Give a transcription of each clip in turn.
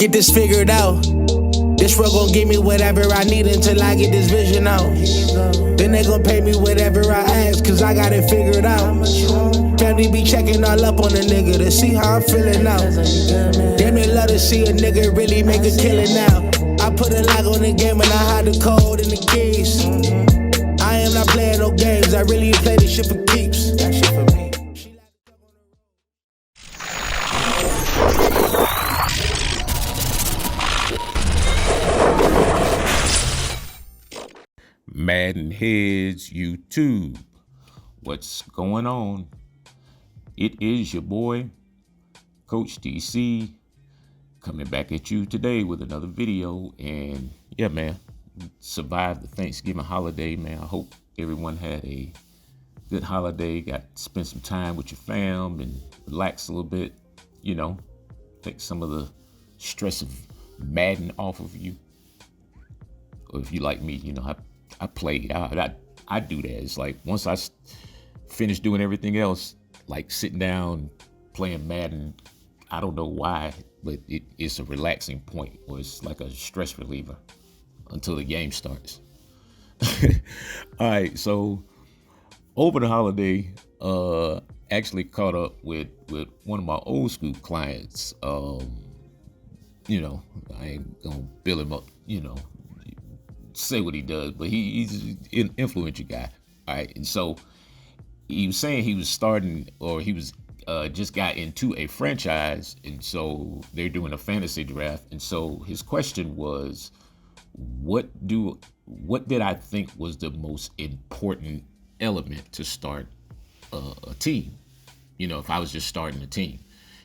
get this figured out. This world gon' give me whatever I need until I get this vision out. Then they gon' pay me whatever I ask, cause I got it figured out. Family be checking all up on a nigga to see how I'm feeling now. Damn, they love to see a nigga really make a killing now. I put a lock on the game and I hide the code and the keys. I am not playing no games, I really play this shit for keeps. That shit for me. MaddenHeadz YouTube. What's going on? It is your boy, Coach DC, coming back at you today with another video. And yeah, man, survived the Thanksgiving holiday, man. I hope everyone had a good holiday, got to spend some time with your fam and relax a little bit, you know, take some of the stress of Madden off of you. Or if you like me, you know, I played. I do that. It's like once I finish doing everything else, like sitting down playing Madden, I don't know why, but it's a relaxing point, or it's like a stress reliever until the game starts. All right, so over the holiday, actually caught up with one of my old school clients. You know, I ain't gonna bill him up, you know, say what he does, but he's an influential guy. All right, and so he was saying he was starting, or he was just got into a franchise, and so they're doing a fantasy draft. And so his question was, what did I think was the most important element to start a team? You know, if I was just starting a team,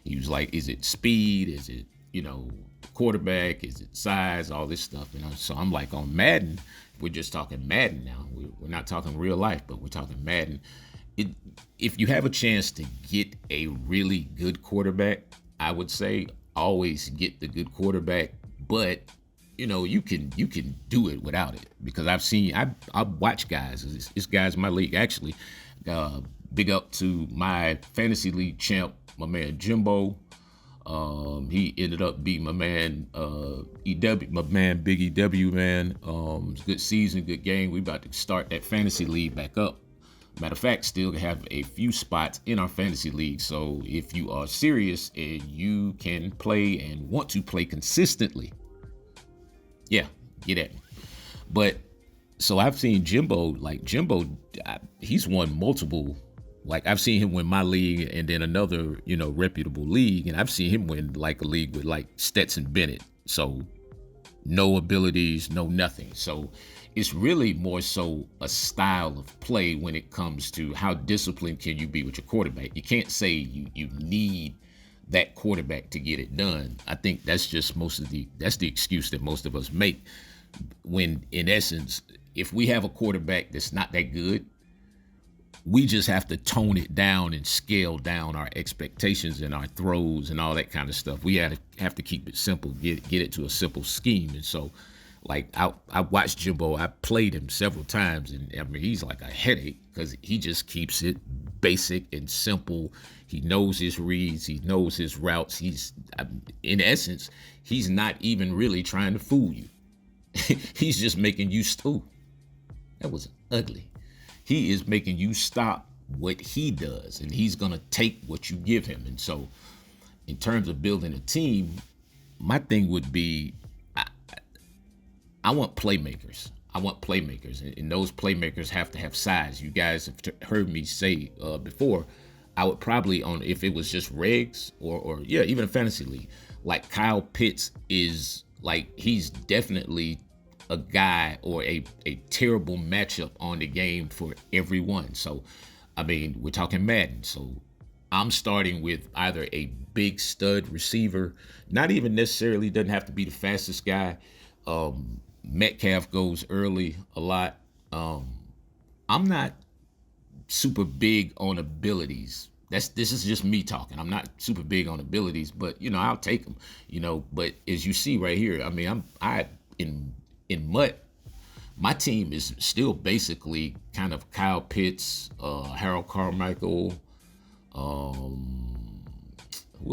he was like, is it speed? Is it, you know, quarterback? Is it size? All this stuff. You know, so I'm like, on Madden, we're just talking Madden now. We're not talking real life, but we're talking Madden. If you have a chance to get a really good quarterback, I would say always get the good quarterback. But you know, you can do it without it, because I watch guys. This guy's in my league actually. Big up to my fantasy league champ, my man Jimbo. He ended up beating my man my man Big EW, man. Good season, good game. We about to start that fantasy league back up. Matter of fact, still have a few spots in our fantasy league. So if you are serious and you can play and want to play consistently, yeah, get at me. But so I've seen Jimbo, he's won multiple. Like I've seen him win my league and then another, you know, reputable league. And I've seen him win like a league with like Stetson Bennett. So no abilities, no nothing. So it's really more so a style of play when it comes to how disciplined can you be with your quarterback. You can't say you need that quarterback to get it done. I think that's just that's the excuse that most of us make, when in essence, if we have a quarterback that's not that good, we just have to tone it down and scale down our expectations and our throws and all that kind of stuff. We have to keep it simple, get it to a simple scheme. And so, like, I watched Jimbo. I played him several times, and I mean, he's like a headache because he just keeps it basic and simple. He knows his reads. He knows his routes. In essence, he's not even really trying to fool you. He's just making you that was ugly. He is making you stop what he does, and he's going to take what you give him. And so in terms of building a team, my thing would be, I want playmakers. And those playmakers have to have size. You guys have heard me say before, I would probably, if it was just regs or yeah, even a fantasy league, like Kyle Pitts is like, he's definitely a guy or a terrible matchup on the game for everyone. So, I mean, we're talking Madden. So I'm starting with either a big stud receiver, not even necessarily doesn't have to be the fastest guy. Metcalf goes early a lot. I'm not super big on abilities. This is just me talking. I'm not super big on abilities, but you know, I'll take them, you know. But as you see right here, I mean, in MUT, my team is still basically kind of Kyle Pitts, Harold Carmichael. Who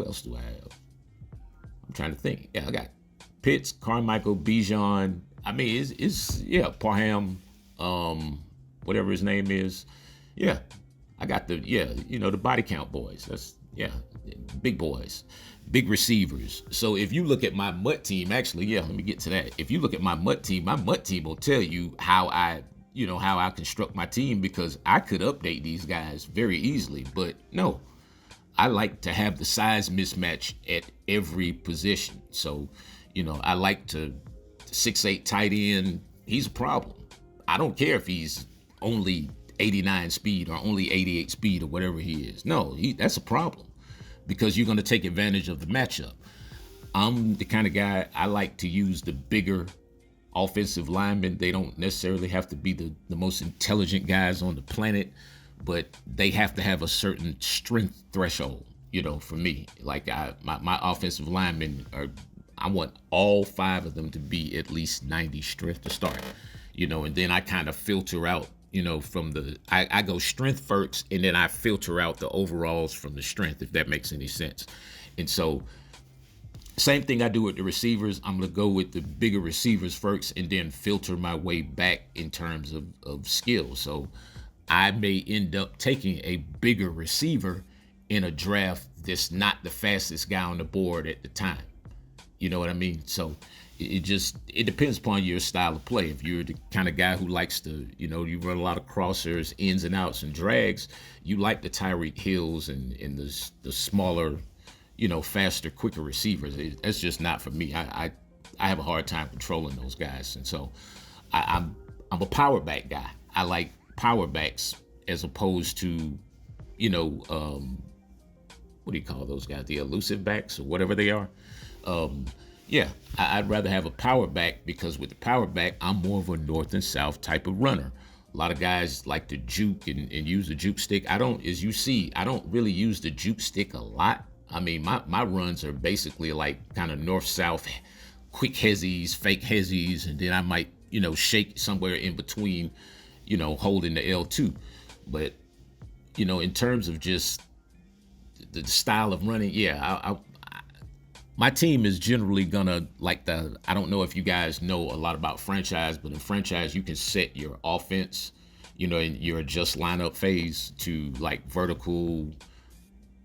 else do I have? I'm trying to think. Yeah, I got Pitts, Carmichael, Bijan. I mean, Parham, whatever his name is. Yeah, I got the body count boys. That's big boys, big receivers. So if you look at my MUT team, actually, let me get to that. If you look at my MUT team will tell you how I construct my team, because I could update these guys very easily, but no, I like to have the size mismatch at every position. So, I like to 6'8" tight end. He's a problem. I don't care if he's only 89 speed or only 88 speed or whatever he is. No, that's a problem, because you're going to take advantage of the matchup. I'm the kind of guy, I like to use the bigger offensive linemen. They don't necessarily have to be the most intelligent guys on the planet, but they have to have a certain strength threshold, for me. Like my offensive linemen I want all 5 of them to be at least 90 strength to start, and then I kind of filter out, from I go strength first, and then I filter out the overalls from the strength, if that makes any sense. And so same thing I do with the receivers. I'm going to go with the bigger receivers first and then filter my way back in terms of skill. So I may end up taking a bigger receiver in a draft that's not the fastest guy on the board at the time. You know what I mean? So it depends upon your style of play. If you're the kind of guy who likes to, you run a lot of crossers, ins and outs, and drags, you like the Tyreek Hills and the smaller, faster, quicker receivers. That's just not for me. I have a hard time controlling those guys. And so I'm a power back guy. I like power backs as opposed to, what do you call those guys? The elusive backs or whatever they are. I'd rather have a power back, because with the power back, I'm more of a north and south type of runner. A lot of guys like to juke and use the juke stick. I don't really use the juke stick a lot. I mean, my runs are basically like kind of north-south, quick hezzies, fake hezzies, and then I might, shake somewhere in between, holding the L2. But, in terms of just the style of running, my team is generally gonna I don't know if you guys know a lot about franchise, but in franchise, you can set your offense, in your adjust lineup phase to like vertical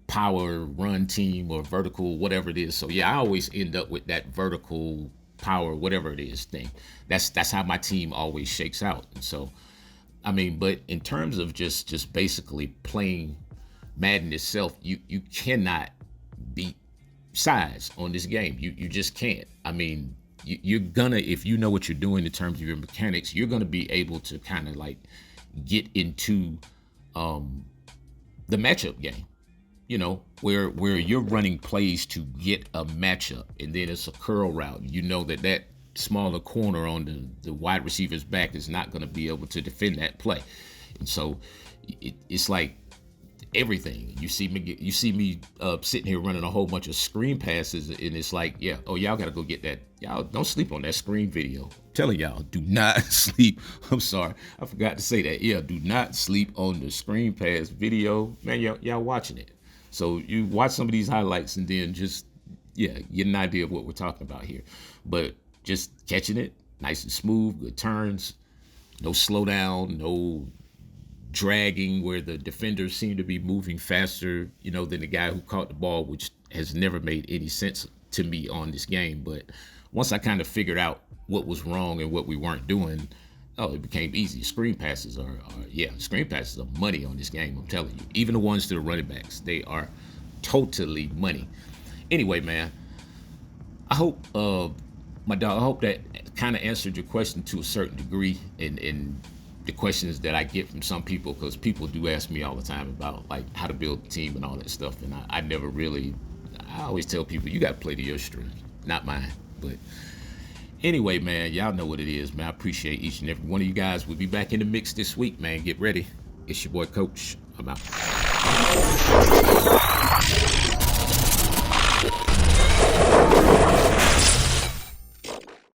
power run team or vertical whatever it is. So I always end up with that vertical power whatever it is thing. That's how my team always shakes out. And so but in terms of just basically playing Madden itself, you cannot beat size on this game. You just can't. You're gonna, if you know what you're doing in terms of your mechanics, you're gonna be able to kind of like get into the matchup game, where you're running plays to get a matchup, and then it's a curl route. That smaller corner on the wide receiver's back is not going to be able to defend that play. And so it's like everything. You see me sitting here running a whole bunch of screen passes, and it's like, y'all got to go get that. Y'all don't sleep on that screen video. I'm telling y'all, do not sleep. I'm sorry, I forgot to say that. Do not sleep on the screen pass video, man. Y'all watching it. So you watch some of these highlights and then just get an idea of what we're talking about here. But just catching it nice and smooth, good turns, no slowdown, no dragging where the defenders seem to be moving faster, than the guy who caught the ball, which has never made any sense to me on this game. But once I kind of figured out what was wrong and what we weren't doing, it became easy. Screen passes are money on this game, I'm telling you. Even the ones to the running backs, they are totally money. Anyway, man, I hope I hope that kind of answered your question to a certain degree, and the questions that I get from some people, because people do ask me all the time about like how to build a team and all that stuff, and I always tell people, you got to play to your strength, not mine. But anyway, man, y'all know what it is, man. I appreciate each and every one of you guys. We'll be back in the mix this week, man. Get ready. It's your boy Coach. I'm out.